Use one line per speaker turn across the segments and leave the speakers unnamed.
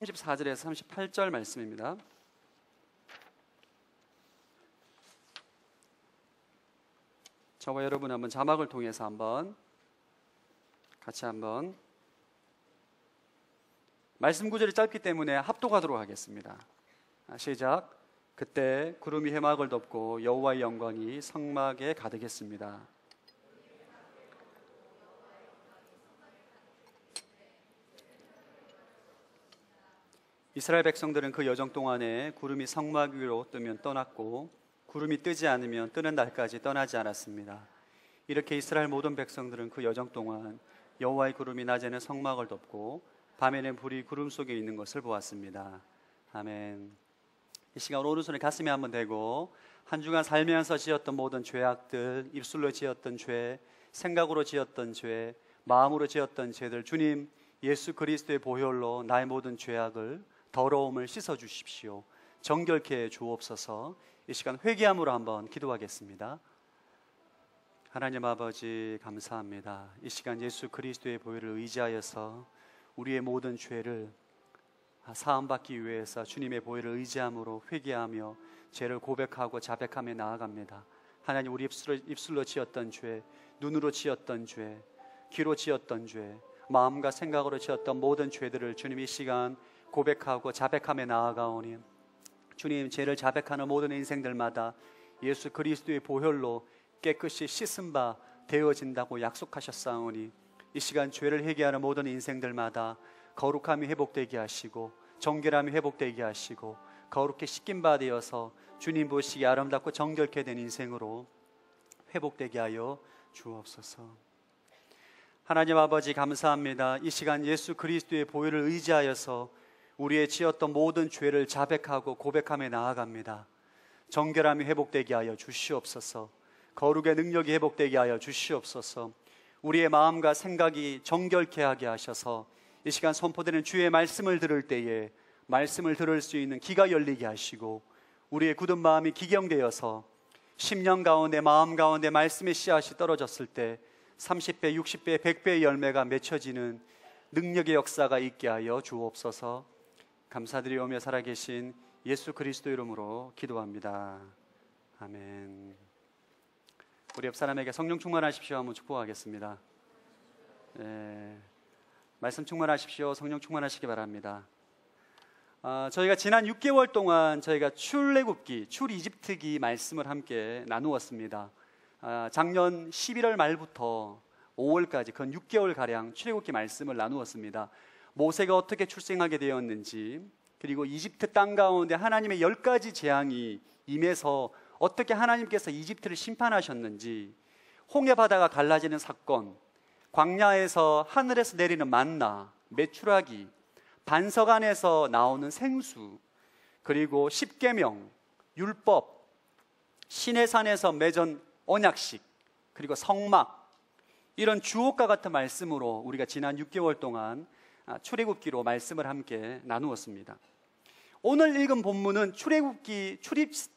34절에서 38절 말씀입니다. 저와 여러분 한번 자막을 통해서 한번 같이 한번 말씀 구절이 짧기 때문에 합독하도록 하겠습니다. 시작. 그때 구름이 해막을 덮고 여호와의 영광이 성막에 가득했습니다. 이스라엘 백성들은 그 여정 동안에 구름이 성막 위로 뜨면 떠났고 구름이 뜨지 않으면 뜨는 날까지 떠나지 않았습니다. 이렇게 이스라엘 모든 백성들은 그 여정 동안 여호와의 구름이 낮에는 성막을 덮고 밤에는 불이 구름 속에 있는 것을 보았습니다. 아멘. 이 시간 오른손에 가슴에 한번 대고 한 주간 살면서 지었던 모든 죄악들, 입술로 지었던 죄, 생각으로 지었던 죄, 마음으로 지었던 죄들, 주님 예수 그리스도의 보혈로 나의 모든 죄악을, 더러움을 씻어 주십시오. 정결케 해 주옵소서. 이 시간 회개함으로 한번 기도하겠습니다. 하나님 아버지 감사합니다. 이 시간 예수 그리스도의 보혈을 의지하여서 우리의 모든 죄를 사함받기 위해서 주님의 보혈을 의지함으로 회개하며 죄를 고백하고 자백하며 나아갑니다. 하나님, 우리 입술로 지었던 죄, 눈으로 지었던 죄, 귀로 지었던 죄, 마음과 생각으로 지었던 모든 죄들을 주님 이 시간 고백하고 자백하며 나아가오니 주님, 죄를 자백하는 모든 인생들마다 예수 그리스도의 보혈로 깨끗이 씻은 바 되어진다고 약속하셨사오니 이 시간 죄를 회개하는 모든 인생들마다 거룩함이 회복되게 하시고 정결함이 회복되게 하시고 거룩히 씻긴 바 되어서 주님 보시기에 아름답고 정결케 된 인생으로 회복되게 하여 주옵소서. 하나님 아버지 감사합니다. 이 시간 예수 그리스도의 보혈을 의지하여서 우리의 지었던 모든 죄를 자백하고 고백하며 나아갑니다. 정결함이 회복되게 하여 주시옵소서. 거룩의 능력이 회복되게 하여 주시옵소서. 우리의 마음과 생각이 정결케 하게 하셔서 이 시간 선포되는 주의 말씀을 들을 때에 말씀을 들을 수 있는 귀가 열리게 하시고 우리의 굳은 마음이 기경되어서 10년 가운데 마음 가운데 말씀의 씨앗이 떨어졌을 때 30배, 60배, 100배의 열매가 맺혀지는 능력의 역사가 있게 하여 주옵소서. 감사드리오며 살아계신 예수 그리스도 이름으로 기도합니다. 아멘. 우리 옆 사람에게 성령 충만하십시오 한번 축복하겠습니다. 말씀 충만하십시오. 성령 충만하시기 바랍니다. 저희가 지난 6개월 동안 저희가 출애굽기, 출이집트기 말씀을 함께 나누었습니다. 작년 11월 말부터 5월까지 근 6개월가량 출애굽기 말씀을 나누었습니다. 모세가 어떻게 출생하게 되었는지, 그리고 이집트 땅 가운데 하나님의 10가지 재앙이 임해서 어떻게 하나님께서 이집트를 심판하셨는지, 홍해 바다가 갈라지는 사건, 광야에서 하늘에서 내리는 만나, 메추라기, 반석 안에서 나오는 생수, 그리고 십계명, 율법, 시내산에서 맺은 언약식, 그리고 성막, 이런 주옥과 같은 말씀으로 우리가 지난 6개월 동안 출애굽기로 말씀을 함께 나누었습니다. 오늘 읽은 본문은 출애굽기,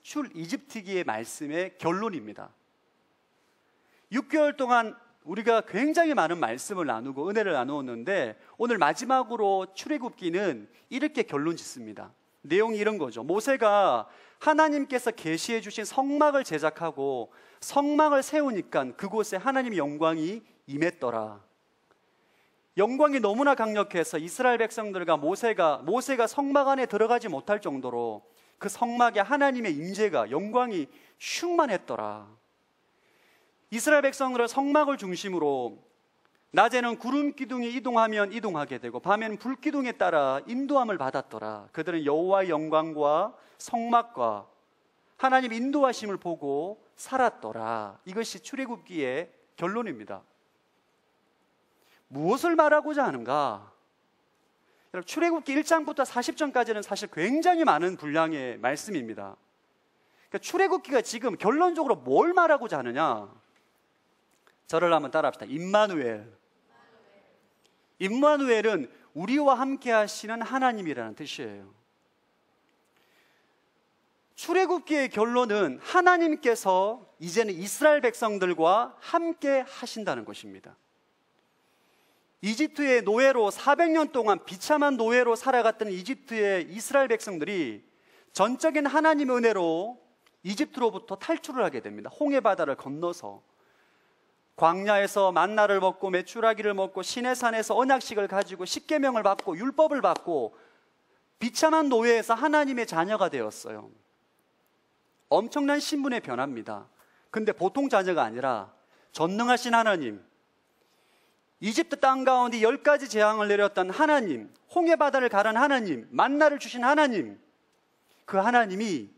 출이집트기의 말씀의 결론입니다. 6개월 동안 우리가 굉장히 많은 말씀을 나누고 은혜를 나누었는데 오늘 마지막으로 출애굽기는 이렇게 결론 짓습니다. 내용이 이런 거죠. 모세가 하나님께서 계시해 주신 성막을 제작하고 성막을 세우니까 그곳에 하나님의 영광이 임했더라. 영광이 너무나 강력해서 이스라엘 백성들과 모세가 성막 안에 들어가지 못할 정도로 그 성막에 하나님의 임재가, 영광이 충만했더라. 이스라엘 백성들은 성막을 중심으로 낮에는 구름 기둥이 이동하면 이동하게 되고 밤에는 불 기둥에 따라 인도함을 받았더라. 그들은 여호와의 영광과 성막과 하나님 인도하심을 보고 살았더라. 이것이 출애굽기의 결론입니다. 무엇을 말하고자 하는가? 여러분, 출애굽기 1장부터 40장까지는 사실 굉장히 많은 분량의 말씀입니다. 그러니까 출애굽기가 지금 결론적으로 뭘 말하고자 하느냐? 저를 한번 따라합시다. 임마누엘. 임마누엘은 우리와 함께 하시는 하나님이라는 뜻이에요. 출애굽기의 결론은 하나님께서 이제는 이스라엘 백성들과 함께 하신다는 것입니다. 이집트의 노예로 400년 동안 비참한 노예로 살아갔던 이집트의 이스라엘 백성들이 전적인 하나님의 은혜로 이집트로부터 탈출을 하게 됩니다. 홍해바다를 건너서 광야에서 만나를 먹고 메추라기를 먹고 시내산에서 언약식을 가지고 십계명을 받고 율법을 받고 비참한 노예에서 하나님의 자녀가 되었어요. 엄청난 신분의 변화입니다. 근데 보통 자녀가 아니라 전능하신 하나님, 이집트 땅 가운데 10가지 재앙을 내렸던 하나님, 홍해바다를 가른 하나님, 만나를 주신 하나님, 그 하나님이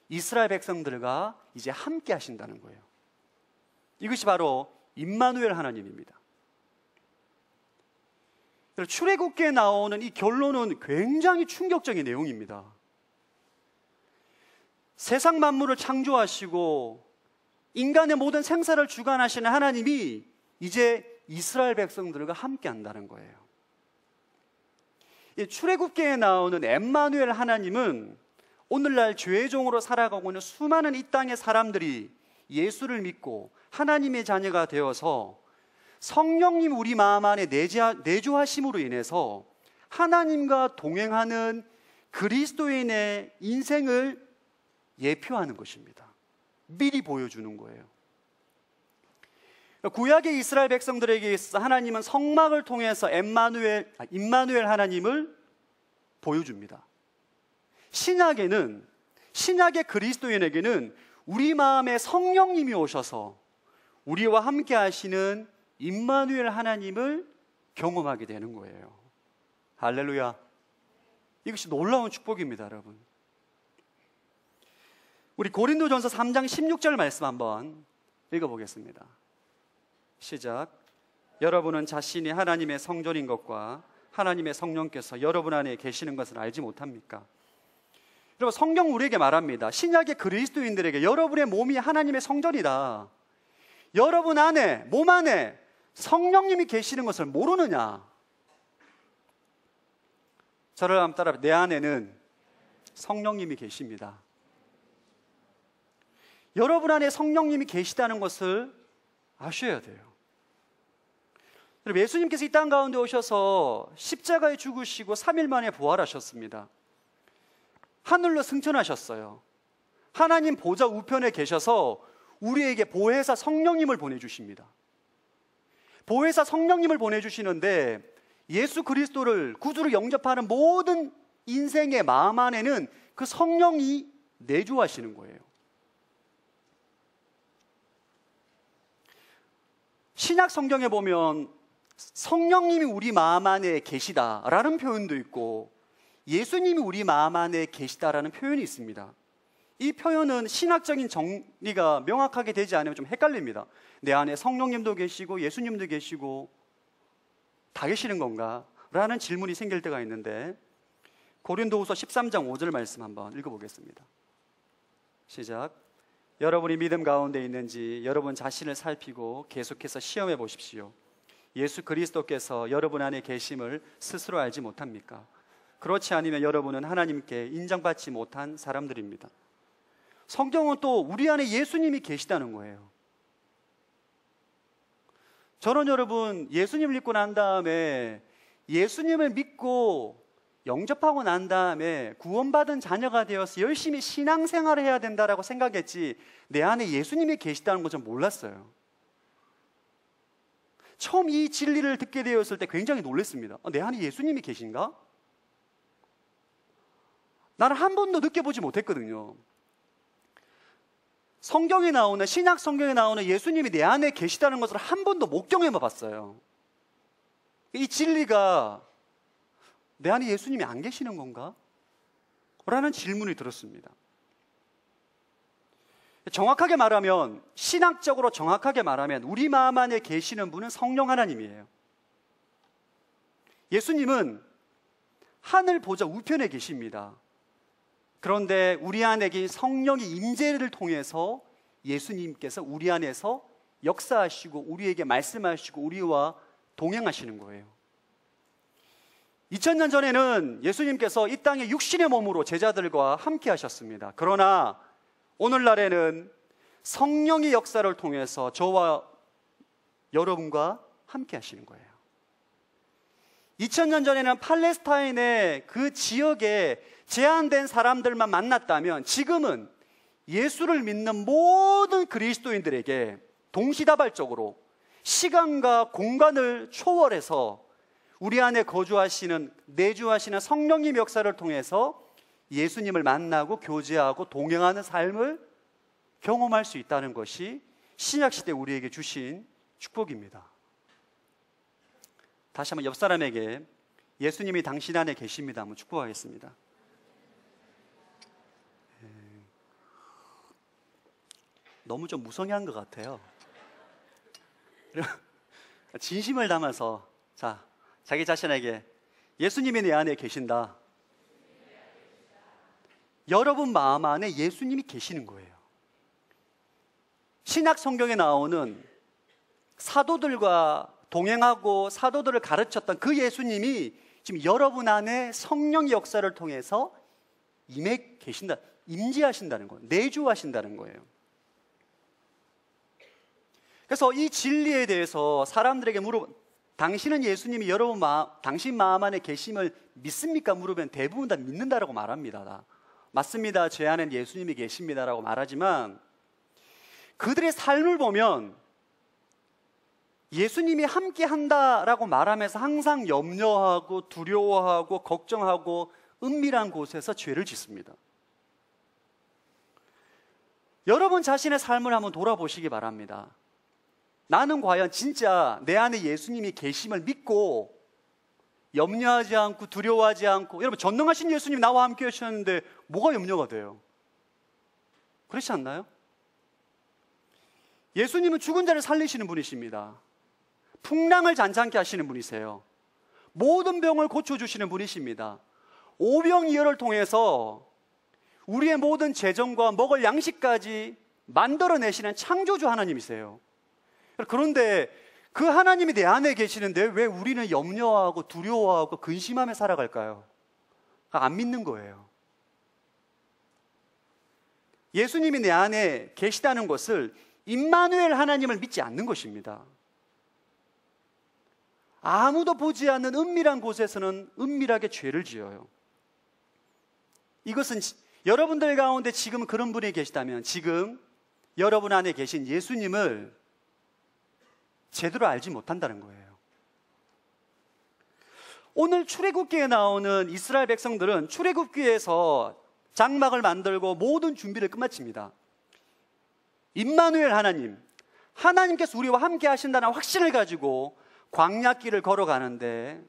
이스라엘 백성들과 이제 함께 하신다는 거예요. 이것이 바로 임마누엘 하나님입니다. 출애굽기에 나오는 이 결론은 굉장히 충격적인 내용입니다. 세상 만물을 창조하시고 인간의 모든 생사를 주관하시는 하나님이 이제 이스라엘 백성들과 함께 한다는 거예요. 이 출애굽기에 나오는 임마누엘 하나님은 오늘날 죄의 종으로 살아가고 있는 수많은 이 땅의 사람들이 예수를 믿고 하나님의 자녀가 되어서 성령님 우리 마음 안에 내주하심으로 인해서 하나님과 동행하는 그리스도인의 인생을 예표하는 것입니다. 미리 보여주는 거예요. 구약의 이스라엘 백성들에게 있어 하나님은 성막을 통해서 임마누엘 하나님을 보여줍니다. 신약의 그리스도인에게는 우리 마음에 성령님이 오셔서 우리와 함께 하시는 임마누엘 하나님을 경험하게 되는 거예요. 할렐루야. 이것이 놀라운 축복입니다, 여러분. 우리 고린도전서 3장 16절 말씀 한번 읽어보겠습니다. 시작. 여러분은 자신이 하나님의 성전인 것과 하나님의 성령께서 여러분 안에 계시는 것을 알지 못합니까? 여러분, 성경 우리에게 말합니다. 신약의 그리스도인들에게 여러분의 몸이 하나님의 성전이다. 여러분 안에, 몸 안에 성령님이 계시는 것을 모르느냐? 저를 한번 따라, 내 안에는 성령님이 계십니다. 여러분 안에 성령님이 계시다는 것을 아셔야 돼요. 예수님께서 이 땅 가운데 오셔서 십자가에 죽으시고 3일 만에 부활하셨습니다. 하늘로 승천하셨어요. 하나님 보좌 우편에 계셔서 우리에게 보혜사 성령님을 보내주십니다. 보혜사 성령님을 보내주시는데 예수 그리스도를 구주로 영접하는 모든 인생의 마음 안에는 그 성령이 내주하시는 거예요. 신약 성경에 보면 성령님이 우리 마음 안에 계시다라는 표현도 있고 예수님이 우리 마음 안에 계시다라는 표현이 있습니다. 이 표현은 신학적인 정리가 명확하게 되지 않으면 좀 헷갈립니다. 내 안에 성령님도 계시고 예수님도 계시고 다 계시는 건가? 라는 질문이 생길 때가 있는데 고린도후서 13장 5절 말씀 한번 읽어보겠습니다. 시작. 여러분이 믿음 가운데 있는지 여러분 자신을 살피고 계속해서 시험해 보십시오. 예수 그리스도께서 여러분 안에 계심을 스스로 알지 못합니까? 그렇지 않으면 여러분은 하나님께 인정받지 못한 사람들입니다. 성경은 또 우리 안에 예수님이 계시다는 거예요. 저는 여러분 예수님을 믿고 난 다음에 예수님을 믿고 영접하고 난 다음에 구원받은 자녀가 되어서 열심히 신앙생활을 해야 된다라고 생각했지 내 안에 예수님이 계시다는 걸 좀 몰랐어요. 처음 이 진리를 듣게 되었을 때 굉장히 놀랐습니다. 내 안에 예수님이 계신가? 나는 한 번도 느껴보지 못했거든요. 성경에 나오는 신약 성경에 나오는 예수님이 내 안에 계시다는 것을 한 번도 못 경험해 봤어요. 이 진리가 내 안에 예수님이 안 계시는 건가? 라는 질문이 들었습니다. 정확하게 말하면, 신학적으로 정확하게 말하면 우리 마음 안에 계시는 분은 성령 하나님이에요. 예수님은 하늘 보좌 우편에 계십니다. 그런데 우리 안에 계신 성령의 임재를 통해서 예수님께서 우리 안에서 역사하시고 우리에게 말씀하시고 우리와 동행하시는 거예요. 2000년 전에는 예수님께서 이 땅에 육신의 몸으로 제자들과 함께 하셨습니다. 그러나 오늘날에는 성령의 역사를 통해서 저와 여러분과 함께 하시는 거예요. 2000년 전에는 팔레스타인의 그 지역에 제한된 사람들만 만났다면 지금은 예수를 믿는 모든 그리스도인들에게 동시다발적으로 시간과 공간을 초월해서 우리 안에 거주하시는, 내주하시는 성령님 역사를 통해서 예수님을 만나고 교제하고 동행하는 삶을 경험할 수 있다는 것이 신약시대 우리에게 주신 축복입니다. 다시 한번 옆 사람에게 예수님이 당신 안에 계십니다 한번 축복하겠습니다. 너무 좀 무성의한 것 같아요. 진심을 담아서 자기 자신에게 예수님이 내 안에 계신다. 여러분 마음 안에 예수님이 계시는 거예요. 신약 성경에 나오는 사도들과 동행하고 사도들을 가르쳤던 그 예수님이 지금 여러분 안에 성령의 역사를 통해서 임해 계신다, 임재하신다는 거예요. 내주하신다는 거예요. 그래서 이 진리에 대해서 사람들에게 당신은 예수님이 당신 마음 안에 계심을 믿습니까? 물으면 대부분 다 믿는다라고 말합니다. 맞습니다. 제 안엔 예수님이 계십니다라고 말하지만 그들의 삶을 보면 예수님이 함께 한다라고 말하면서 항상 염려하고 두려워하고 걱정하고 은밀한 곳에서 죄를 짓습니다. 여러분 자신의 삶을 한번 돌아보시기 바랍니다. 나는 과연 진짜 내 안에 예수님이 계심을 믿고 염려하지 않고 두려워하지 않고, 여러분 전능하신 예수님이 나와 함께 하셨는데 뭐가 염려가 돼요? 그렇지 않나요? 예수님은 죽은 자를 살리시는 분이십니다. 풍랑을 잔잔케 하시는 분이세요. 모든 병을 고쳐주시는 분이십니다. 오병이어를 통해서 우리의 모든 재정과 먹을 양식까지 만들어내시는 창조주 하나님이세요. 그런데 그 하나님이 내 안에 계시는데 왜 우리는 염려하고 두려워하고 근심하며 살아갈까요? 안 믿는 거예요. 예수님이 내 안에 계시다는 것을 임마누엘 하나님을 믿지 않는 것입니다. 아무도 보지 않는 은밀한 곳에서는 은밀하게 죄를 지어요. 이것은 여러분들 가운데 지금 그런 분이 계시다면 지금 여러분 안에 계신 예수님을 제대로 알지 못한다는 거예요. 오늘 출애굽기에 나오는 이스라엘 백성들은 출애굽기에서 장막을 만들고 모든 준비를 끝마칩니다. 임마누엘 하나님께서 우리와 함께 하신다는 확신을 가지고 광야길을 걸어가는데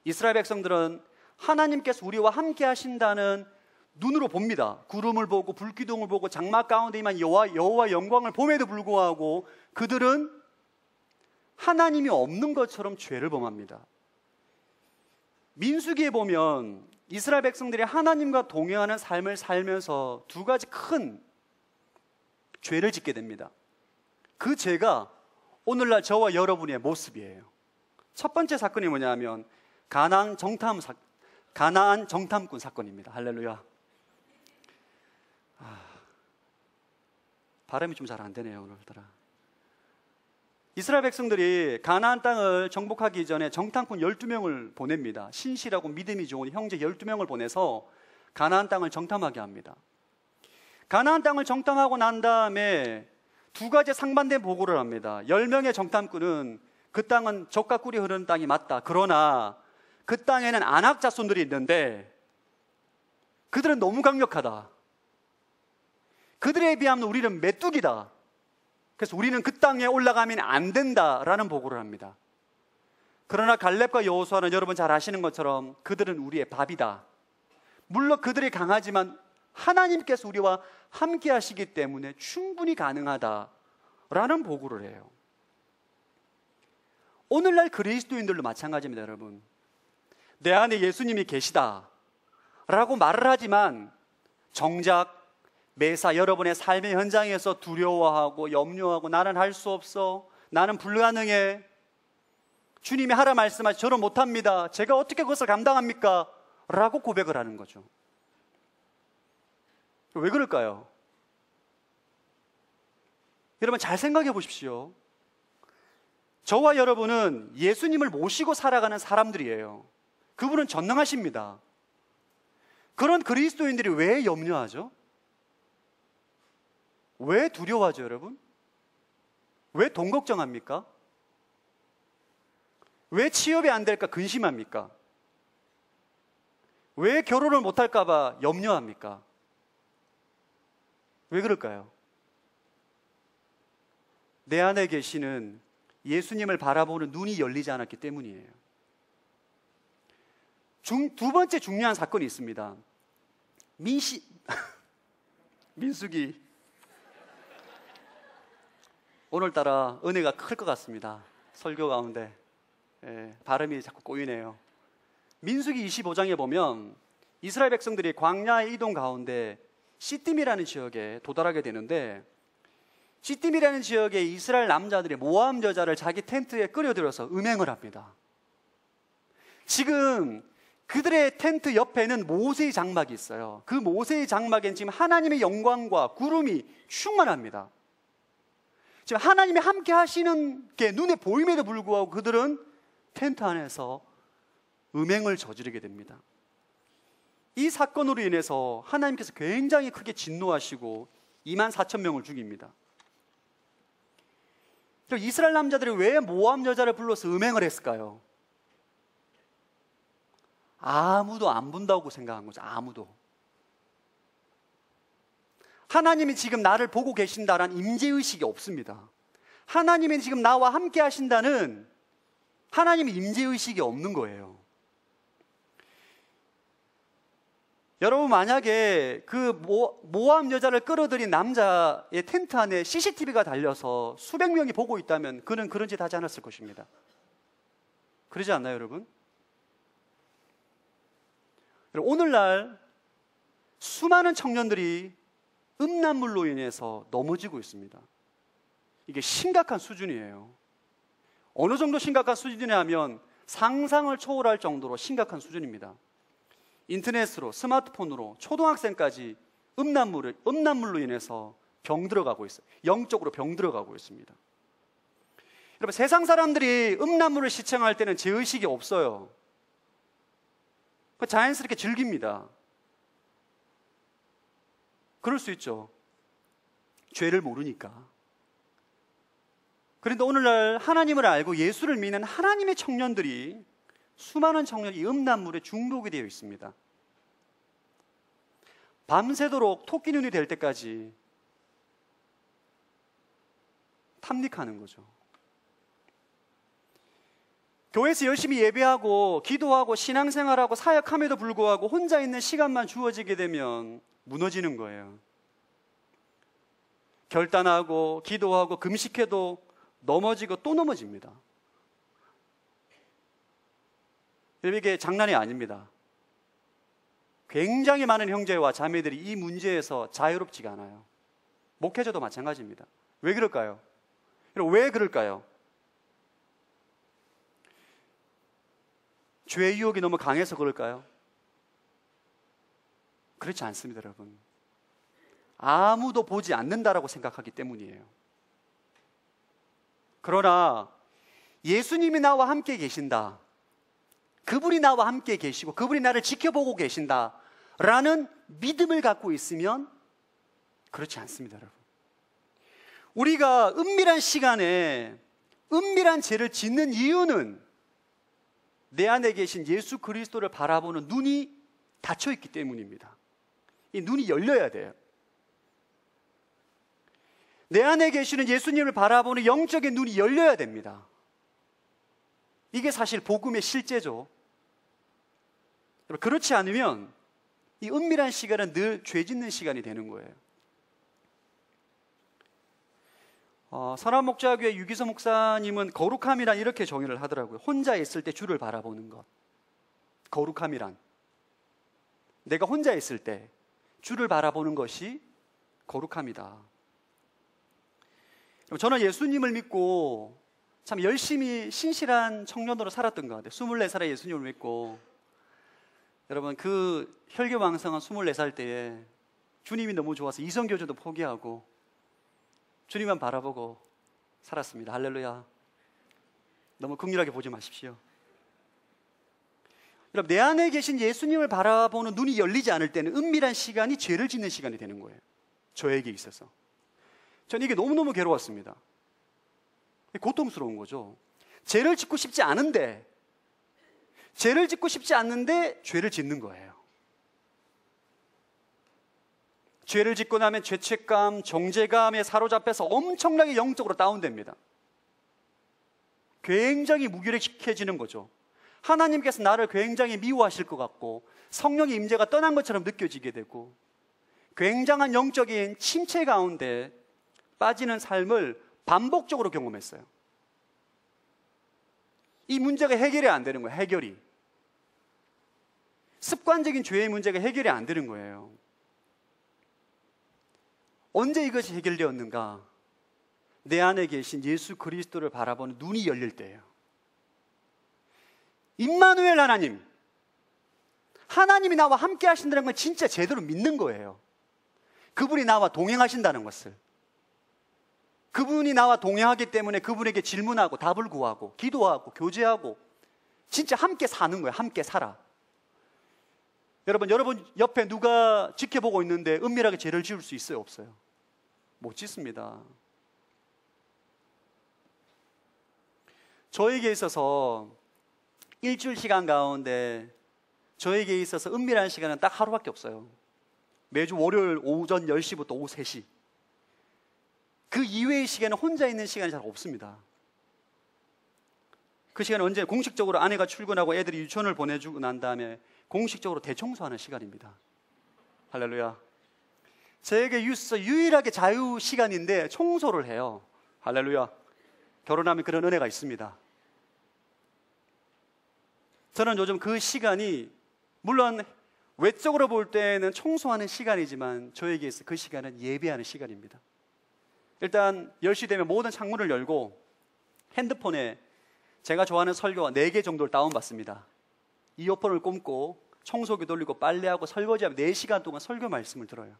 이스라엘 백성들은 하나님께서 우리와 함께 하신다는 눈으로 봅니다. 구름을 보고 불기둥을 보고 장막 가운데 임한 여호와 영광을 봄에도 불구하고 그들은 하나님이 없는 것처럼 죄를 범합니다. 민수기에 보면 이스라엘 백성들이 하나님과 동행하는 삶을 살면서 두 가지 큰 죄를 짓게 됩니다. 그 죄가 오늘날 저와 여러분의 모습이에요. 첫 번째 사건이 뭐냐면 가나안 정탐꾼 사건입니다. 할렐루야. 발음이 좀 잘 안 되네요 오늘따라. 이스라엘 백성들이 가나안 땅을 정복하기 전에 정탐꾼 12명을 보냅니다. 신실하고 믿음이 좋은 형제 12명을 보내서 가나안 땅을 정탐하게 합니다. 가나안 땅을 정탐하고 난 다음에 두 가지 상반된 보고를 합니다. 10명의 정탐꾼은 그 땅은 젖과 꿀이 흐르는 땅이 맞다. 그러나 그 땅에는 안악 자손들이 있는데 그들은 너무 강력하다. 그들에 비하면 우리는 메뚜기다. 그래서 우리는 그 땅에 올라가면 안 된다라는 보고를 합니다. 그러나 갈렙과 여호수아는 여러분 잘 아시는 것처럼 그들은 우리의 밥이다. 물론 그들이 강하지만 하나님께서 우리와 함께 하시기 때문에 충분히 가능하다라는 보고를 해요. 오늘날 그리스도인들도 마찬가지입니다. 여러분, 내 안에 예수님이 계시다라고 말을 하지만 정작 매사 여러분의 삶의 현장에서 두려워하고 염려하고 나는 할 수 없어, 나는 불가능해, 주님이 하라 말씀하시 저는 못합니다, 제가 어떻게 그것을 감당합니까? 라고 고백을 하는 거죠. 왜 그럴까요? 여러분 잘 생각해 보십시오. 저와 여러분은 예수님을 모시고 살아가는 사람들이에요. 그분은 전능하십니다. 그런 그리스도인들이 왜 염려하죠? 왜 두려워하죠, 여러분? 왜 돈 걱정합니까? 왜 취업이 안 될까 근심합니까? 왜 결혼을 못할까 봐 염려합니까? 왜 그럴까요? 내 안에 계시는 예수님을 바라보는 눈이 열리지 않았기 때문이에요. 두 번째 중요한 사건이 있습니다. 민수기 오늘따라 은혜가 클 것 같습니다. 설교 가운데 발음이 자꾸 꼬이네요. 민수기 25장에 보면 이스라엘 백성들이 광야의 이동 가운데 시딤이라는 지역에 도달하게 되는데, 시딤이라는 지역에 이스라엘 남자들이 모함 여자를 자기 텐트에 끌어들여서 음행을 합니다. 지금 그들의 텐트 옆에는 모세의 장막이 있어요. 그 모세의 장막엔 지금 하나님의 영광과 구름이 충만합니다. 지금 하나님이 함께 하시는 게 눈에 보임에도 불구하고 그들은 텐트 안에서 음행을 저지르게 됩니다. 이 사건으로 인해서 하나님께서 굉장히 크게 진노하시고 24,000명을 죽입니다. 이스라엘 남자들이 왜 모함 여자를 불러서 음행을 했을까요? 아무도 안 본다고 생각한 거죠. 아무도. 하나님이 지금 나를 보고 계신다라는 임재의식이 없습니다. 하나님이 지금 나와 함께 하신다는 하나님의 임재의식이 없는 거예요. 여러분, 만약에 그 모함 여자를 끌어들인 남자의 텐트 안에 CCTV가 달려서 수백 명이 보고 있다면 그는 그런 짓 하지 않았을 것입니다. 그러지 않나요, 여러분? 오늘날 수많은 청년들이 음란물로 인해서 넘어지고 있습니다. 이게 심각한 수준이에요. 어느 정도 심각한 수준이냐면 상상을 초월할 정도로 심각한 수준입니다. 인터넷으로, 스마트폰으로 초등학생까지 음란물로 인해서 병 들어가고 있어요. 영적으로 병 들어가고 있습니다. 여러분, 세상 사람들이 음란물을 시청할 때는 죄의식이 없어요. 자연스럽게 즐깁니다. 그럴 수 있죠. 죄를 모르니까. 그런데 오늘날 하나님을 알고 예수를 믿는 하나님의 청년들이, 수많은 청년이 음란물에 중독이 되어 있습니다. 밤새도록 토끼 눈이 될 때까지 탐닉하는 거죠. 교회에서 열심히 예배하고 기도하고 신앙생활하고 사역함에도 불구하고 혼자 있는 시간만 주어지게 되면 무너지는 거예요. 결단하고 기도하고 금식해도 넘어지고 또 넘어집니다. 이게 장난이 아닙니다. 굉장히 많은 형제와 자매들이 이 문제에서 자유롭지가 않아요. 목회자도 마찬가지입니다. 왜 그럴까요? 왜 그럴까요? 죄의 유혹이 너무 강해서 그럴까요? 그렇지 않습니다, 여러분. 아무도 보지 않는다라고 생각하기 때문이에요. 그러나 예수님이 나와 함께 계신다, 그분이 나와 함께 계시고 그분이 나를 지켜보고 계신다라는 믿음을 갖고 있으면 그렇지 않습니다, 여러분. 우리가 은밀한 시간에 은밀한 죄를 짓는 이유는 내 안에 계신 예수 그리스도를 바라보는 눈이 닫혀 있기 때문입니다. 이 눈이 열려야 돼요. 내 안에 계시는 예수님을 바라보는 영적인 눈이 열려야 됩니다. 이게 사실 복음의 실제죠. 그렇지 않으면 이 은밀한 시간은 늘 죄 짓는 시간이 되는 거예요. 선한목자교회 유기서 목사님은 거룩함이란 이렇게 정의를 하더라고요. 혼자 있을 때 주를 바라보는 것. 거룩함이란 내가 혼자 있을 때 주를 바라보는 것이 거룩함이다. 저는 예수님을 믿고 참 열심히 신실한 청년으로 살았던 것 같아요. 24살에 예수님을 믿고, 여러분, 그 혈기왕성한 24살 때에 주님이 너무 좋아서 이성교제도 포기하고 주님만 바라보고 살았습니다. 할렐루야. 너무 긍휼하게 보지 마십시오. 여러분, 내 안에 계신 예수님을 바라보는 눈이 열리지 않을 때는 은밀한 시간이 죄를 짓는 시간이 되는 거예요. 저에게 있어서. 전 이게 너무너무 괴로웠습니다. 고통스러운 거죠. 죄를 짓고 싶지 않은데 죄를 짓는 거예요. 죄를 짓고 나면 죄책감, 정죄감에 사로잡혀서 엄청나게 영적으로 다운됩니다. 굉장히 무기력해지는 거죠. 하나님께서 나를 굉장히 미워하실 것 같고 성령의 임재가 떠난 것처럼 느껴지게 되고 굉장한 영적인 침체 가운데 빠지는 삶을 반복적으로 경험했어요. 이 문제가 해결이 안 되는 거예요. 해결이. 습관적인 죄의 문제가 해결이 안 되는 거예요. 언제 이것이 해결되었는가? 내 안에 계신 예수 그리스도를 바라보는 눈이 열릴 때예요. 임마누엘 하나님이 나와 함께 하신다는 걸 진짜 제대로 믿는 거예요. 그분이 나와 동행하신다는 것을. 그분이 나와 동행하기 때문에 그분에게 질문하고 답을 구하고 기도하고 교제하고 진짜 함께 사는 거예요. 함께 살아. 여러분 옆에 누가 지켜보고 있는데 은밀하게 죄를 지을 수 있어요? 없어요? 못 짓습니다. 저에게 있어서 일주일 시간 가운데 저에게 있어서 은밀한 시간은 딱 하루밖에 없어요. 매주 월요일 오전 10시부터 오후 3시. 그 이외의 시간은 혼자 있는 시간이 잘 없습니다. 그 시간은 언제 공식적으로 아내가 출근하고 애들이 유치원을 보내주고 난 다음에 공식적으로 대청소하는 시간입니다. 할렐루야. 저에게 유일하게 자유 시간인데 청소를 해요. 할렐루야. 결혼하면 그런 은혜가 있습니다. 저는 요즘 그 시간이 물론 외적으로 볼 때는 청소하는 시간이지만 저에게 있어 그 시간은 예배하는 시간입니다. 일단 10시 되면 모든 창문을 열고 핸드폰에 제가 좋아하는 설교가 4개 정도를 다운받습니다. 이어폰을 꼽고 청소기 돌리고 빨래하고 설거지하면 4시간 동안 설교 말씀을 들어요.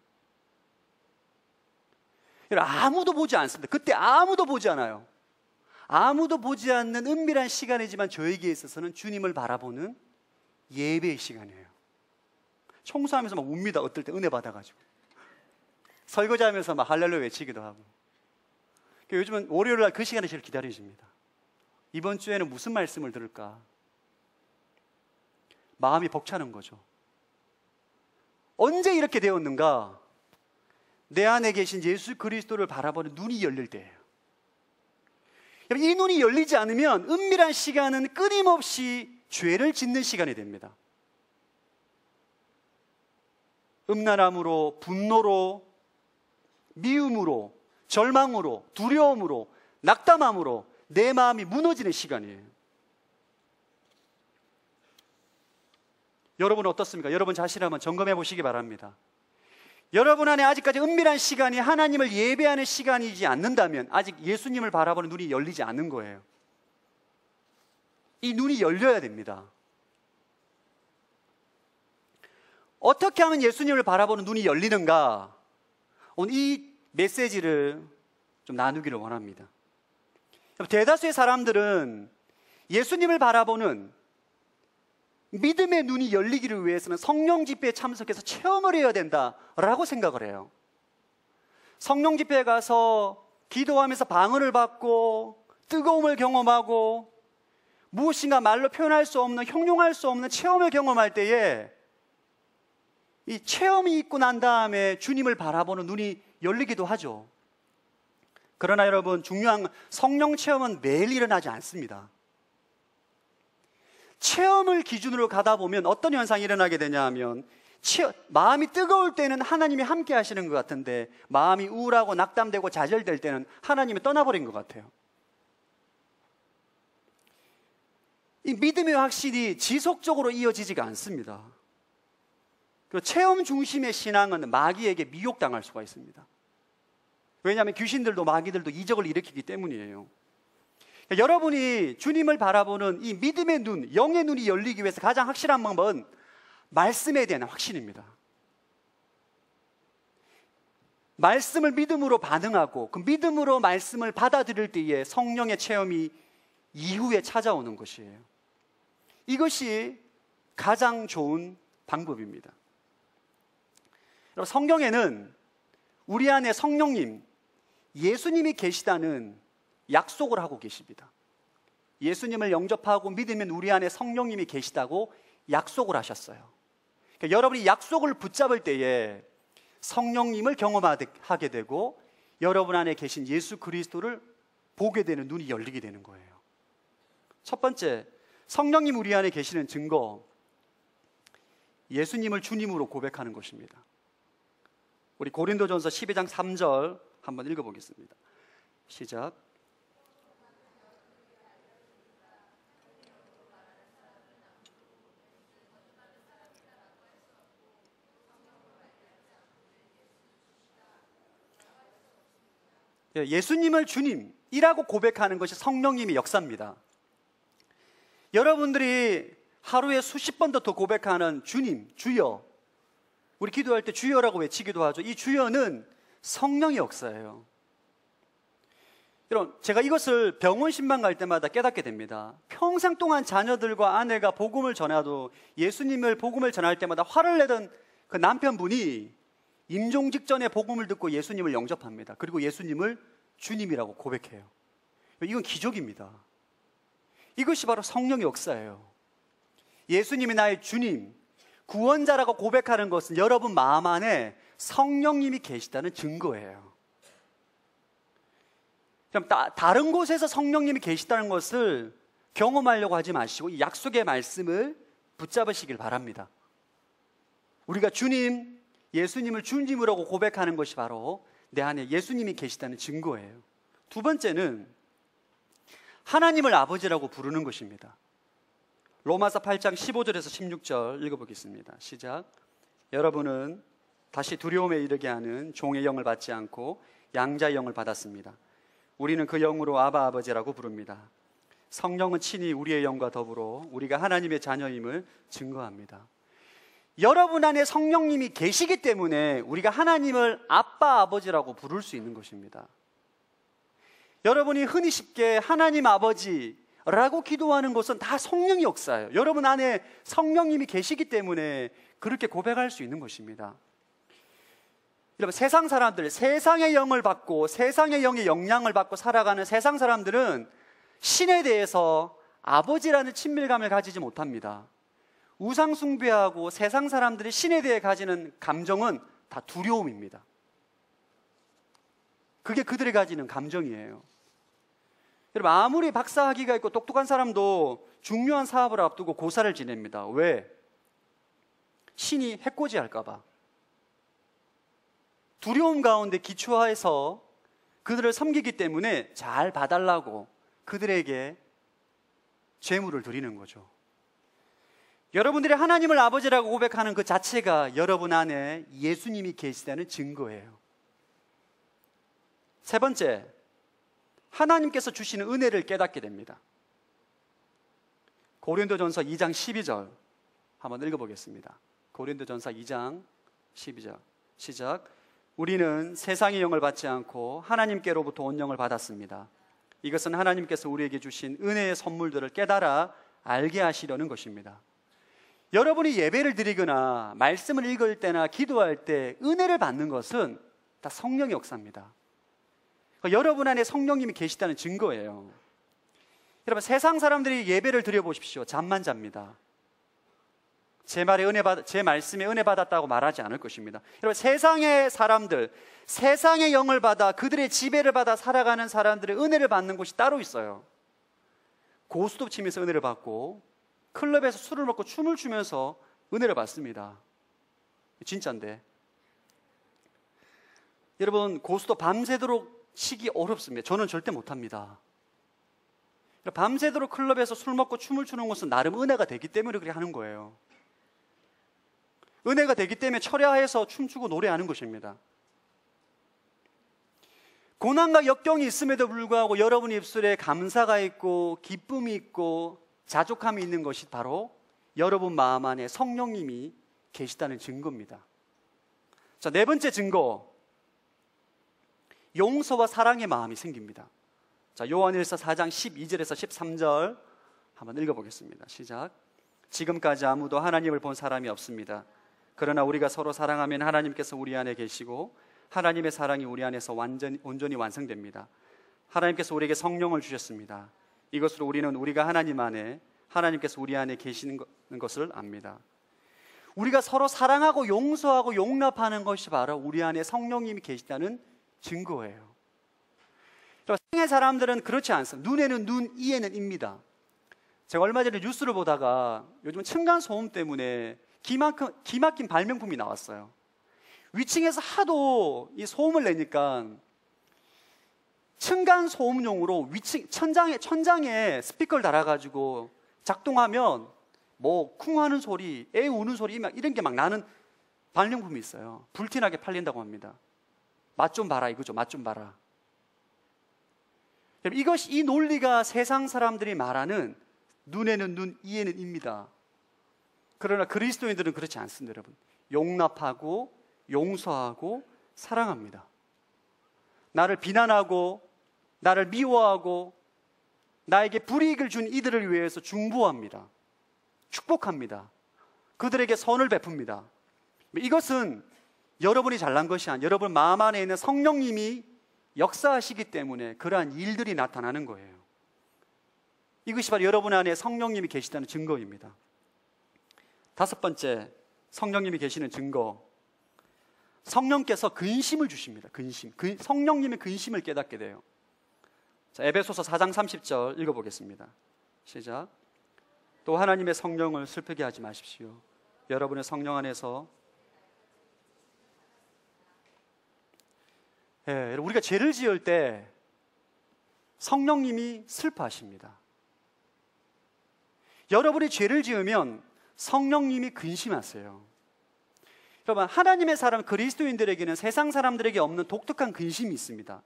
아무도 보지 않습니다. 그때 아무도 보지 않아요. 아무도 보지 않는 은밀한 시간이지만 저에게 있어서는 주님을 바라보는 예배의 시간이에요. 청소하면서 막 웁니다. 어떨 때 은혜 받아가지고. 설거지하면서 막 할렐루야 외치기도 하고. 요즘은 월요일날 그 시간이 제일 기다려집니다. 이번 주에는 무슨 말씀을 들을까? 마음이 벅차는 거죠. 언제 이렇게 되었는가? 내 안에 계신 예수 그리스도를 바라보는 눈이 열릴 때예요. 이 눈이 열리지 않으면 은밀한 시간은 끊임없이 죄를 짓는 시간이 됩니다. 음란함으로, 분노로, 미움으로, 절망으로, 두려움으로, 낙담함으로 내 마음이 무너지는 시간이에요. 여러분 어떻습니까? 여러분 자신을 한번 점검해 보시기 바랍니다. 여러분 안에 아직까지 은밀한 시간이 하나님을 예배하는 시간이지 않는다면 아직 예수님을 바라보는 눈이 열리지 않은 거예요. 이 눈이 열려야 됩니다. 어떻게 하면 예수님을 바라보는 눈이 열리는가? 오늘 이 메시지를 좀 나누기를 원합니다. 대다수의 사람들은 예수님을 바라보는 믿음의 눈이 열리기를 위해서는 성령 집회에 참석해서 체험을 해야 된다라고 생각을 해요. 성령 집회에 가서 기도하면서 방언을 받고 뜨거움을 경험하고 무엇인가 말로 표현할 수 없는, 형용할 수 없는 체험을 경험할 때에 이 체험이 있고 난 다음에 주님을 바라보는 눈이 열리기도 하죠. 그러나 여러분, 중요한 성령 체험은 매일 일어나지 않습니다. 체험을 기준으로 가다 보면 어떤 현상이 일어나게 되냐 하면 마음이 뜨거울 때는 하나님이 함께 하시는 것 같은데 마음이 우울하고 낙담되고 좌절될 때는 하나님이 떠나버린 것 같아요. 이 믿음의 확신이 지속적으로 이어지지가 않습니다. 그리고 체험 중심의 신앙은 마귀에게 미혹당할 수가 있습니다. 왜냐하면 귀신들도 마귀들도 이적을 일으키기 때문이에요. 여러분이 주님을 바라보는 이 믿음의 눈, 영의 눈이 열리기 위해서 가장 확실한 방법은 말씀에 대한 확신입니다. 말씀을 믿음으로 반응하고 그 믿음으로 말씀을 받아들일 때에 성령의 체험이 이후에 찾아오는 것이에요. 이것이 가장 좋은 방법입니다. 여러분, 성경에는 우리 안에 성령님, 예수님이 계시다는 약속을 하고 계십니다. 예수님을 영접하고 믿으면 우리 안에 성령님이 계시다고 약속을 하셨어요. 그러니까 여러분이 약속을 붙잡을 때에 성령님을 경험하게 되고 여러분 안에 계신 예수 그리스도를 보게 되는 눈이 열리게 되는 거예요. 첫 번째, 성령님 우리 안에 계시는 증거, 예수님을 주님으로 고백하는 것입니다. 우리 고린도전서 12장 3절 한번 읽어보겠습니다. 시작. 예수님을 주님이라고 고백하는 것이 성령님의 역사입니다. 여러분들이 하루에 수십 번도 더 고백하는 주님, 주여, 우리 기도할 때 주여라고 외치기도 하죠. 이 주여는 성령의 역사예요. 여러분, 제가 이것을 병원 신방 갈 때마다 깨닫게 됩니다. 평생 동안 자녀들과 아내가 복음을 전해도 예수님을 복음을 전할 때마다 화를 내던 그 남편분이 임종 직전에 복음을 듣고 예수님을 영접합니다. 그리고 예수님을 주님이라고 고백해요. 이건 기적입니다. 이것이 바로 성령의 역사예요. 예수님이 나의 주님, 구원자라고 고백하는 것은 여러분 마음 안에 성령님이 계시다는 증거예요. 그럼 다른 곳에서 성령님이 계시다는 것을 경험하려고 하지 마시고 이 약속의 말씀을 붙잡으시길 바랍니다. 우리가 주님, 예수님을 주님이라고 고백하는 것이 바로 내 안에 예수님이 계시다는 증거예요. 두 번째는 하나님을 아버지라고 부르는 것입니다. 로마서 8장 15절에서 16절 읽어보겠습니다. 시작. 여러분은 다시 두려움에 이르게 하는 종의 영을 받지 않고 양자의 영을 받았습니다. 우리는 그 영으로 아바 아버지라고 부릅니다. 성령은 친히 우리의 영과 더불어 우리가 하나님의 자녀임을 증거합니다. 여러분 안에 성령님이 계시기 때문에 우리가 하나님을 아빠 아버지라고 부를 수 있는 것입니다. 여러분이 흔히 쉽게 하나님 아버지라고 기도하는 것은 다 성령의 역사예요. 여러분 안에 성령님이 계시기 때문에 그렇게 고백할 수 있는 것입니다. 여러분, 세상 사람들, 세상의 영을 받고 세상의 영의 영향을 받고 살아가는 세상 사람들은 신에 대해서 아버지라는 친밀감을 가지지 못합니다. 우상 숭배하고 세상 사람들이 신에 대해 가지는 감정은 다 두려움입니다. 그게 그들이 가지는 감정이에요. 여러분, 아무리 박사학위가 있고 똑똑한 사람도 중요한 사업을 앞두고 고사를 지냅니다. 왜? 신이 해코지할까 봐. 두려움 가운데 기초해서 그들을 섬기기 때문에 잘 봐달라고 그들에게 죄물을 드리는 거죠. 여러분들이 하나님을 아버지라고 고백하는 그 자체가 여러분 안에 예수님이 계시다는 증거예요. 세 번째, 하나님께서 주시는 은혜를 깨닫게 됩니다. 고린도전서 2장 12절 한번 읽어보겠습니다. 고린도전서 2장 12절 시작. 우리는 세상의 영을 받지 않고 하나님께로부터 온 영을 받았습니다. 이것은 하나님께서 우리에게 주신 은혜의 선물들을 깨달아 알게 하시려는 것입니다. 여러분이 예배를 드리거나 말씀을 읽을 때나 기도할 때 은혜를 받는 것은 다 성령의 역사입니다. 여러분 안에 성령님이 계시다는 증거예요. 여러분, 세상 사람들이 예배를 드려보십시오. 잠만 잡니다. 제 말씀에 은혜 받았다고 말하지 않을 것입니다. 여러분, 세상의 사람들, 세상의 영을 받아 그들의 지배를 받아 살아가는 사람들의 은혜를 받는 곳이 따로 있어요. 고스톱 치면서 은혜를 받고 클럽에서 술을 먹고 춤을 추면서 은혜를 받습니다. 진짜인데. 여러분, 고스톱 밤새도록 치기 어렵습니다. 저는 절대 못합니다. 밤새도록 클럽에서 술 먹고 춤을 추는 것은 나름 은혜가 되기 때문에 그렇게 하는 거예요. 은혜가 되기 때문에 철야해서 춤추고 노래하는 것입니다. 고난과 역경이 있음에도 불구하고 여러분 입술에 감사가 있고 기쁨이 있고 자족함이 있는 것이 바로 여러분 마음 안에 성령님이 계시다는 증거입니다. 자, 네 번째 증거, 용서와 사랑의 마음이 생깁니다. 자, 요한일서 4장 12절에서 13절 한번 읽어보겠습니다. 시작. 지금까지 아무도 하나님을 본 사람이 없습니다. 그러나 우리가 서로 사랑하면 하나님께서 우리 안에 계시고 하나님의 사랑이 우리 안에서 온전히 완성됩니다. 하나님께서 우리에게 성령을 주셨습니다. 이것으로 우리는 우리가 하나님 안에, 하나님께서 우리 안에 계시는 것을 압니다. 우리가 서로 사랑하고 용서하고 용납하는 것이 바로 우리 안에 성령님이 계시다는 증거예요. 세상의 사람들은 그렇지 않습니다. 눈에는 눈, 이에는 입니다. 제가 얼마 전에 뉴스를 보다가 요즘 층간소음 때문에 기막힌 발명품이 나왔어요. 위층에서 하도 이 소음을 내니까 층간소음용으로 위층 천장에 스피커를 달아가지고 작동하면 뭐 쿵하는 소리, 애 우는 소리 이런 게 막 나는 발명품이 있어요. 불티나게 팔린다고 합니다. 맛 좀 봐라 이거죠. 맛 좀 봐라. 이 논리가 세상 사람들이 말하는 눈에는 눈, 이에는 입니다. 그러나 그리스도인들은 그렇지 않습니다, 여러분. 용납하고 용서하고 사랑합니다. 나를 비난하고 나를 미워하고 나에게 불이익을 준 이들을 위해서 중보합니다. 축복합니다. 그들에게 선을 베풉니다. 이것은 여러분이 잘난 것이 아니라 여러분 마음 안에 있는 성령님이 역사하시기 때문에 그러한 일들이 나타나는 거예요. 이것이 바로 여러분 안에 성령님이 계시다는 증거입니다. 다섯 번째, 성령님이 계시는 증거. 성령께서 근심을 주십니다. 성령님의 근심을 깨닫게 돼요. 자, 에베소서 4장 30절 읽어보겠습니다. 시작. 또 하나님의 성령을 슬프게 하지 마십시오. 여러분의 성령 안에서 우리가 죄를 지을 때 성령님이 슬퍼하십니다. 여러분이 죄를 지으면 성령님이 근심하세요. 여러분, 하나님의 사람 그리스도인들에게는 세상 사람들에게 없는 독특한 근심이 있습니다.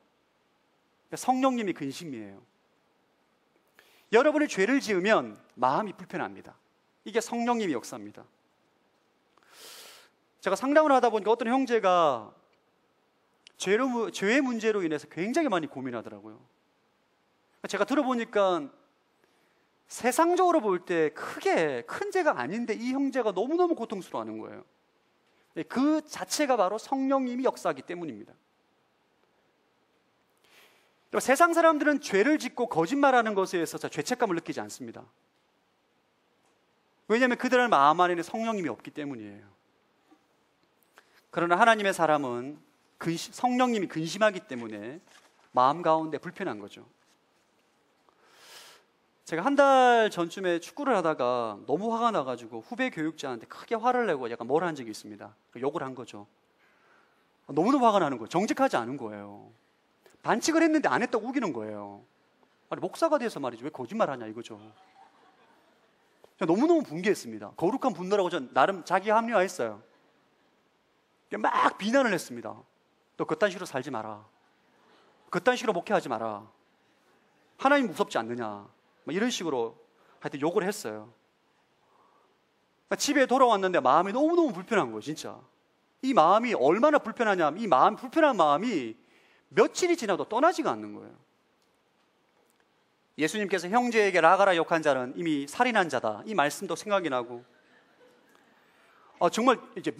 성령님이 근심이에요. 여러분이 죄를 지으면 마음이 불편합니다. 이게 성령님이 역사입니다. 제가 상담을 하다 보니까 어떤 형제가 죄의 문제로 인해서 굉장히 많이 고민하더라고요. 제가 들어보니까 세상적으로 볼 때 크게 큰 죄가 아닌데 이 형제가 너무너무 고통스러워하는 거예요. 그 자체가 바로 성령님이 역사하기 때문입니다. 세상 사람들은 죄를 짓고 거짓말하는 것에 있어서 죄책감을 느끼지 않습니다. 왜냐하면 그들의 마음 안에는 성령님이 없기 때문이에요. 그러나 하나님의 사람은 성령님이 근심하기 때문에 마음 가운데 불편한 거죠. 제가 한 달 전쯤에 축구를 하다가 너무 화가 나가지고 후배 교육자한테 크게 화를 내고 약간 뭐라 한 적이 있습니다. 욕을 한 거죠. 너무너무 화가 나는 거예요. 정직하지 않은 거예요. 반칙을 했는데 안 했다고 우기는 거예요. 아니, 목사가 돼서 말이지 왜 거짓말하냐 이거죠. 너무너무 분개했습니다. 거룩한 분노라고 전 나름 자기 합리화했어요. 막 비난을 했습니다. 너 그딴 식으로 살지 마라. 그딴 식으로 목회하지 마라. 하나님 무섭지 않느냐. 이런 식으로 하여튼 욕을 했어요. 집에 돌아왔는데 마음이 너무너무 불편한 거예요, 진짜. 이 마음이 얼마나 불편하냐면 이 불편한 마음이 며칠이 지나도 떠나지가 않는 거예요. 예수님께서 형제에게 라가라 욕한 자는 이미 살인한 자다. 이 말씀도 생각이 나고 정말 이제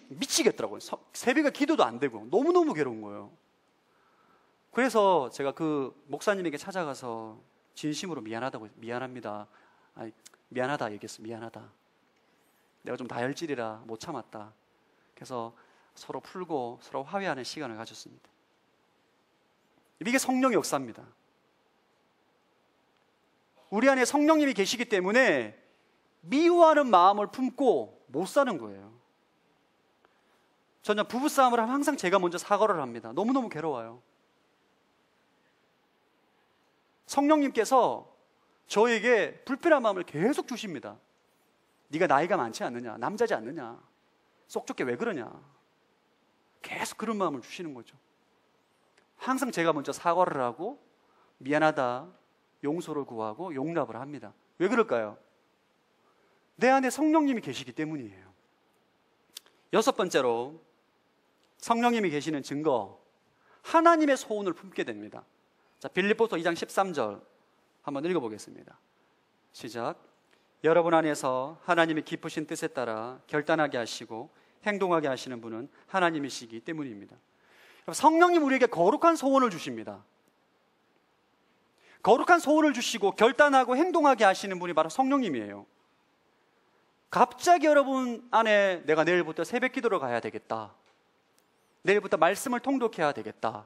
미치겠더라고요. 새벽에 기도도 안 되고 너무너무 괴로운 거예요. 그래서 제가 그 목사님에게 찾아가서 진심으로 미안합니다. 미안하다 얘기했어요. 미안하다. 내가 좀 다혈질이라 못 참았다. 그래서 서로 풀고 서로 화해하는 시간을 가졌습니다. 이게 성령의 역사입니다. 우리 안에 성령님이 계시기 때문에 미워하는 마음을 품고 못 사는 거예요. 저는 부부싸움을 하면 항상 제가 먼저 사과를 합니다. 너무너무 괴로워요. 성령님께서 저에게 불편한 마음을 계속 주십니다. 네가 나이가 많지 않느냐, 남자지 않느냐, 속 좁게 왜 그러냐, 계속 그런 마음을 주시는 거죠. 항상 제가 먼저 사과를 하고 미안하다, 용서를 구하고 용납을 합니다. 왜 그럴까요? 내 안에 성령님이 계시기 때문이에요. 여섯 번째로 성령님이 계시는 증거, 하나님의 소원을 품게 됩니다. 자, 빌립보서 2장 13절 한번 읽어보겠습니다. 시작. 여러분 안에서 하나님의 깊으신 뜻에 따라 결단하게 하시고 행동하게 하시는 분은 하나님이시기 때문입니다. 성령님 우리에게 거룩한 소원을 주십니다. 거룩한 소원을 주시고 결단하고 행동하게 하시는 분이 바로 성령님이에요. 갑자기 여러분 안에 내가 내일부터 새벽 기도로 가야 되겠다, 내일부터 말씀을 통독해야 되겠다,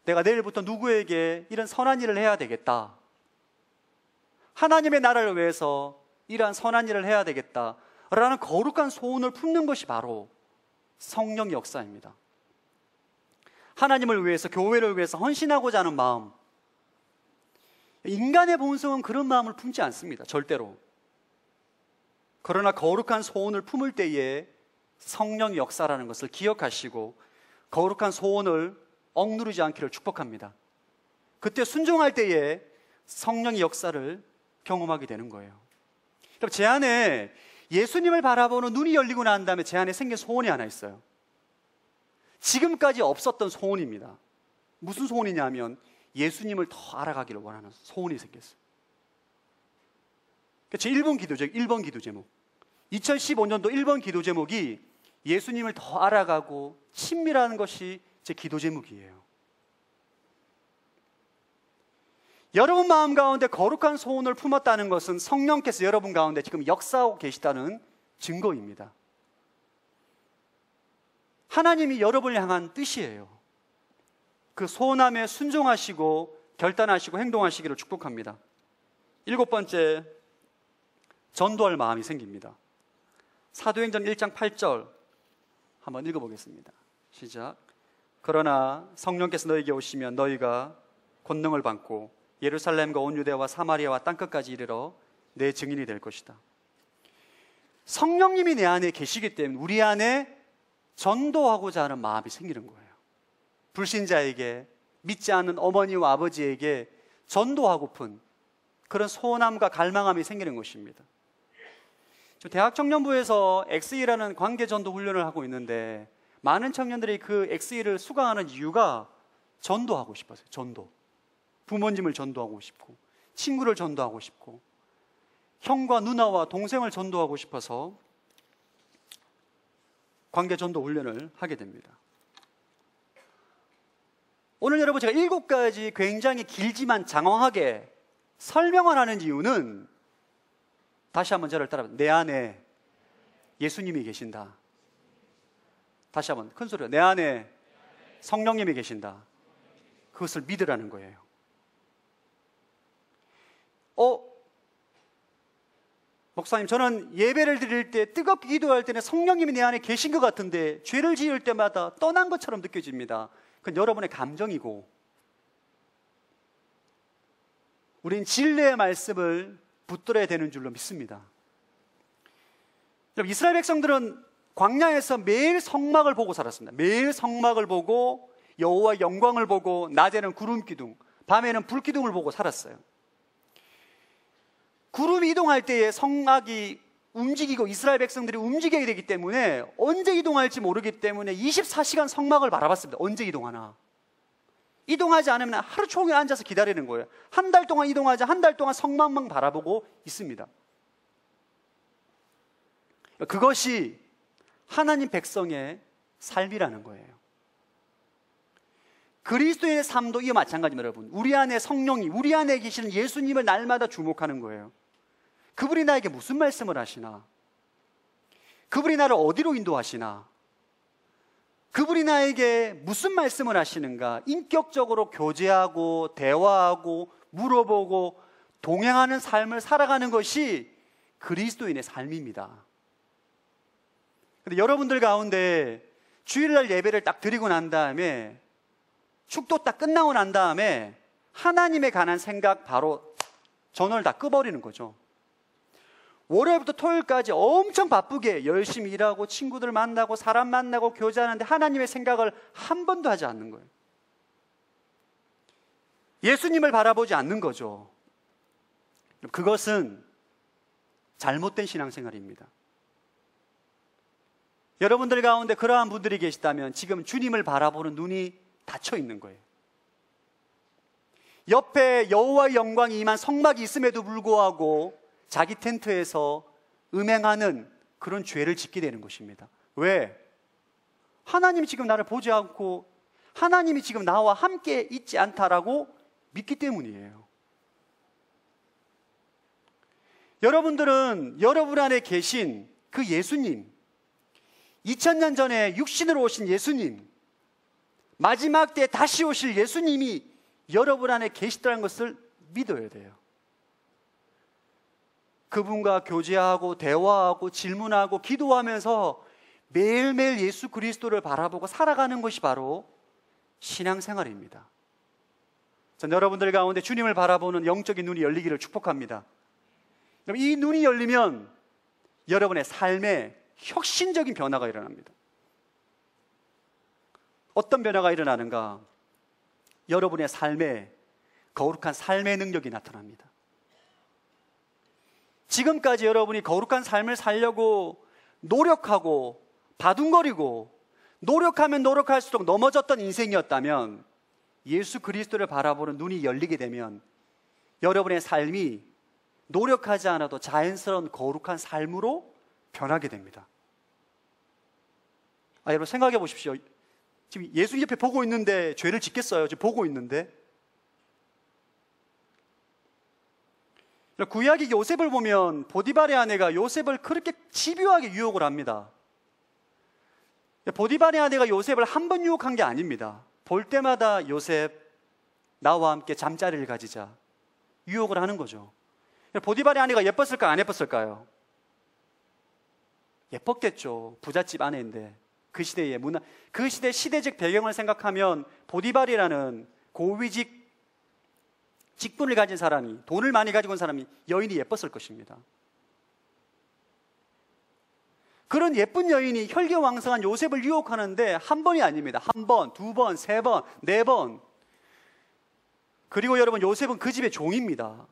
내가 내일부터 누구에게 이런 선한 일을 해야 되겠다, 하나님의 나라를 위해서 이러한 선한 일을 해야 되겠다 라는 거룩한 소원을 품는 것이 바로 성령의 역사입니다. 하나님을 위해서, 교회를 위해서 헌신하고자 하는 마음, 인간의 본성은 그런 마음을 품지 않습니다, 절대로. 그러나 거룩한 소원을 품을 때에 성령의 역사라는 것을 기억하시고 거룩한 소원을 억누르지 않기를 축복합니다. 그때 순종할 때에 성령의 역사를 경험하게 되는 거예요. 그럼 제 안에 예수님을 바라보는 눈이 열리고 난 다음에 제 안에 생긴 소원이 하나 있어요. 지금까지 없었던 소원입니다. 무슨 소원이냐면 예수님을 더 알아가기를 원하는 소원이 생겼어요. 제 1번 기도 제목, 2015년도 1번 기도 제목이 예수님을 더 알아가고 친밀하는 것이 제 기도 제목이에요. 여러분 마음 가운데 거룩한 소원을 품었다는 것은 성령께서 여러분 가운데 지금 역사하고 계시다는 증거입니다. 하나님이 여러분을 향한 뜻이에요. 그 소원함에 순종하시고 결단하시고 행동하시기를 축복합니다. 7번째, 전도할 마음이 생깁니다. 사도행전 1장 8절 한번 읽어보겠습니다. 시작. 그러나 성령께서 너희에게 오시면 너희가 권능을 받고 예루살렘과 온 유대와 사마리아와 땅끝까지 이르러 내 증인이 될 것이다. 성령님이 내 안에 계시기 때문에 우리 안에 전도하고자 하는 마음이 생기는 거예요. 불신자에게, 믿지 않는 어머니와 아버지에게 전도하고픈 그런 소원함과 갈망함이 생기는 것입니다. 대학 청년부에서 XE라는 관계 전도 훈련을 하고 있는데 많은 청년들이 그 XE를 수강하는 이유가 전도하고 싶어서요. 전도. 부모님을 전도하고 싶고, 친구를 전도하고 싶고, 형과 누나와 동생을 전도하고 싶어서 관계 전도 훈련을 하게 됩니다. 오늘 여러분 제가 7가지 굉장히 길지만 장황하게 설명을 하는 이유는 다시 한번 저를 따라합니다. 내 안에 예수님이 계신다. 다시 한번 큰 소리로, 내 안에 성령님이 계신다. 그것을 믿으라는 거예요. 목사님, 저는 예배를 드릴 때 뜨겁게 기도할 때는 성령님이 내 안에 계신 것 같은데 죄를 지을 때마다 떠난 것처럼 느껴집니다. 그건 여러분의 감정이고, 우린 진리의 말씀을 붙들어야 되는 줄로 믿습니다. 이스라엘 백성들은 광야에서 매일 성막을 보고 살았습니다. 매일 성막을 보고 여호와의 영광을 보고 낮에는 구름 기둥, 밤에는 불 기둥을 보고 살았어요. 구름이 이동할 때에 성막이 움직이고 이스라엘 백성들이 움직여야 되기 때문에 언제 이동할지 모르기 때문에 24시간 성막을 바라봤습니다. 언제 이동하나. 이동하지 않으면 하루 종일 앉아서 기다리는 거예요. 한 달 동안 이동하지, 한 달 동안 성막만 바라보고 있습니다. 그것이 하나님 백성의 삶이라는 거예요. 그리스도의 삶도 이와 마찬가지입니다. 여러분, 우리 안에 성령이, 우리 안에 계시는 예수님을 날마다 주목하는 거예요. 그분이 나에게 무슨 말씀을 하시나? 그분이 나를 어디로 인도하시나? 그분이 나에게 무슨 말씀을 하시는가? 인격적으로 교제하고 대화하고 물어보고 동행하는 삶을 살아가는 것이 그리스도인의 삶입니다. 그런데 여러분들 가운데 주일날 예배를 딱 드리고 난 다음에, 축도 딱 끝나고 난 다음에 하나님에 관한 생각 바로 전원을 다 끄버리는 거죠. 월요일부터 토요일까지 엄청 바쁘게 열심히 일하고 친구들 만나고 사람 만나고 교제하는데 하나님의 생각을 한 번도 하지 않는 거예요. 예수님을 바라보지 않는 거죠. 그것은 잘못된 신앙생활입니다. 여러분들 가운데 그러한 분들이 계시다면 지금 주님을 바라보는 눈이 닫혀 있는 거예요. 옆에 여호와의 영광이 임한 성막이 있음에도 불구하고 자기 텐트에서 음행하는 그런 죄를 짓게 되는 것입니다. 왜? 하나님이 지금 나를 보지 않고 하나님이 지금 나와 함께 있지 않다라고 믿기 때문이에요. 여러분들은 여러분 안에 계신 그 예수님, 2000년 전에 육신으로 오신 예수님, 마지막 때 다시 오실 예수님이 여러분 안에 계시다는 것을 믿어야 돼요. 그분과 교제하고 대화하고 질문하고 기도하면서 매일매일 예수 그리스도를 바라보고 살아가는 것이 바로 신앙생활입니다. 전 여러분들 가운데 주님을 바라보는 영적인 눈이 열리기를 축복합니다. 이 눈이 열리면 여러분의 삶에 혁신적인 변화가 일어납니다. 어떤 변화가 일어나는가? 여러분의 삶에 거룩한 삶의 능력이 나타납니다. 지금까지 여러분이 거룩한 삶을 살려고 노력하고 바둥거리고 노력하면 노력할수록 넘어졌던 인생이었다면 예수 그리스도를 바라보는 눈이 열리게 되면 여러분의 삶이 노력하지 않아도 자연스러운 거룩한 삶으로 변하게 됩니다. 여러분 생각해 보십시오. 지금 예수 옆에 보고 있는데 죄를 짓겠어요? 지금 보고 있는데. 구약의 요셉을 보면 보디발의 아내가 요셉을 그렇게 집요하게 유혹을 합니다. 보디발의 아내가 요셉을 한 번 유혹한 게 아닙니다. 볼 때마다 요셉, 나와 함께 잠자리를 가지자 유혹을 하는 거죠. 보디발의 아내가 예뻤을까요? 안 예뻤을까요? 예뻤겠죠. 부잣집 아내인데. 그 시대의 문화, 그 시대 시대적 배경을 생각하면 보디발이라는 고위직 직분을 가진 사람이, 돈을 많이 가지고 온 사람이, 여인이 예뻤을 것입니다. 그런 예쁜 여인이 혈기왕성한 요셉을 유혹하는데 한 번이 아닙니다. 한 번, 두 번, 세 번, 네 번. 그리고 여러분, 요셉은 그 집의 종입니다.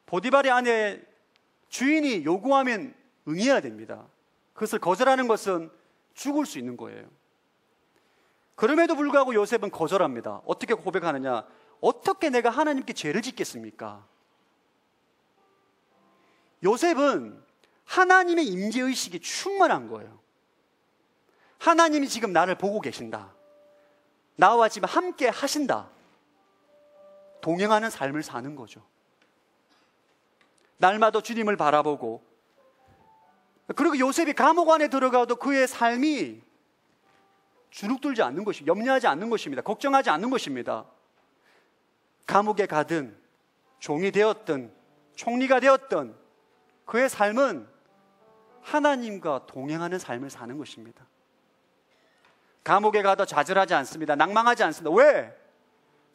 보디발의 아내 주인이 요구하면 응해야 됩니다. 그것을 거절하는 것은 죽을 수 있는 거예요. 그럼에도 불구하고 요셉은 거절합니다. 어떻게 고백하느냐? 어떻게 내가 하나님께 죄를 짓겠습니까? 요셉은 하나님의 임재의식이 충만한 거예요. 하나님이 지금 나를 보고 계신다. 나와 지금 함께 하신다. 동행하는 삶을 사는 거죠. 날마다 주님을 바라보고, 그리고 요셉이 감옥 안에 들어가도 그의 삶이 주눅들지 않는 것입니다. 염려하지 않는 것입니다. 걱정하지 않는 것입니다. 감옥에 가든 종이 되었든 총리가 되었든 그의 삶은 하나님과 동행하는 삶을 사는 것입니다. 감옥에 가도 좌절하지 않습니다. 낭망하지 않습니다. 왜?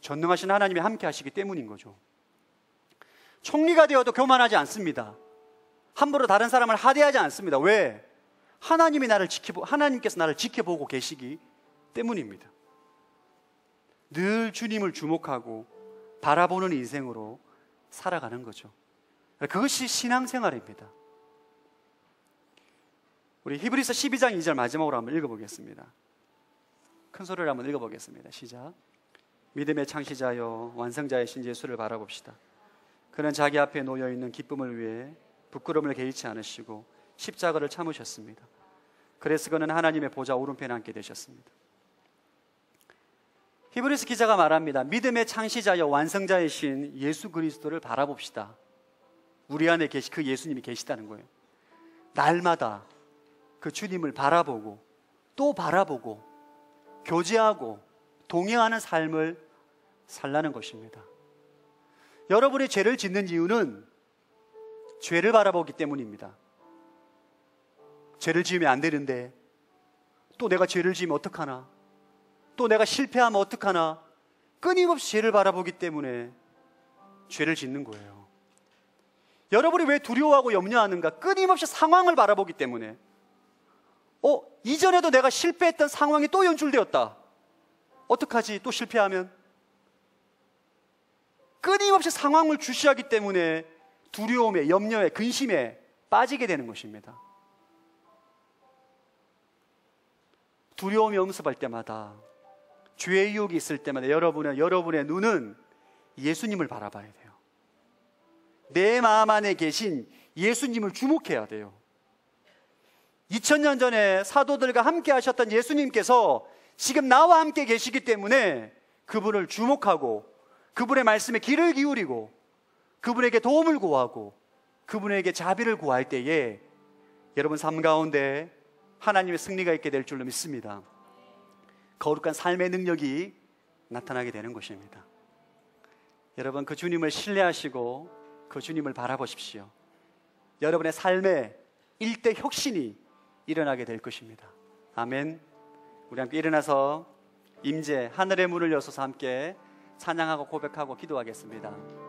전능하신 하나님이 함께 하시기 때문인 거죠. 총리가 되어도 교만하지 않습니다. 함부로 다른 사람을 하대하지 않습니다. 왜? 하나님께서 나를 지켜보고 계시기 때문입니다. 늘 주님을 주목하고 바라보는 인생으로 살아가는 거죠. 그것이 신앙생활입니다. 우리 히브리서 12장 2절 마지막으로 한번 읽어보겠습니다. 큰 소리를 한번 읽어보겠습니다. 시작. 믿음의 창시자여 완성자이신 예수를 바라봅시다. 그는 자기 앞에 놓여있는 기쁨을 위해 부끄러움을 개의치 않으시고 십자가를 참으셨습니다. 그래서 그는 하나님의 보좌 오른편에 앉게 되셨습니다. 히브리서 기자가 말합니다. 믿음의 창시자여 완성자이신 예수 그리스도를 바라봅시다. 우리 안에 그 예수님이 계시다는 거예요. 날마다 그 주님을 바라보고 또 바라보고 교제하고 동행하는 삶을 살라는 것입니다. 여러분이 죄를 짓는 이유는 죄를 바라보기 때문입니다. 죄를 지으면 안 되는데, 또 내가 죄를 지으면 어떡하나, 또 내가 실패하면 어떡하나, 끊임없이 죄를 바라보기 때문에 죄를 짓는 거예요. 여러분이 왜 두려워하고 염려하는가? 끊임없이 상황을 바라보기 때문에. 이전에도 내가 실패했던 상황이 또 연출되었다. 어떡하지? 또 실패하면? 끊임없이 상황을 주시하기 때문에 두려움에, 염려에, 근심에 빠지게 되는 것입니다. 두려움이 엄습할 때마다, 죄의 유혹이 있을 때마다 여러분의 눈은 예수님을 바라봐야 돼요. 내 마음 안에 계신 예수님을 주목해야 돼요. 2000년 전에 사도들과 함께 하셨던 예수님께서 지금 나와 함께 계시기 때문에 그분을 주목하고 그분의 말씀에 귀를 기울이고 그분에게 도움을 구하고 그분에게 자비를 구할 때에 여러분 삶 가운데 하나님의 승리가 있게 될 줄로 믿습니다. 거룩한 삶의 능력이 나타나게 되는 것입니다. 여러분 그 주님을 신뢰하시고 그 주님을 바라보십시오. 여러분의 삶에 일대 혁신이 일어나게 될 것입니다. 아멘. 우리 함께 일어나서 임재 하늘의 문을 여서서 함께 찬양하고 고백하고 기도하겠습니다.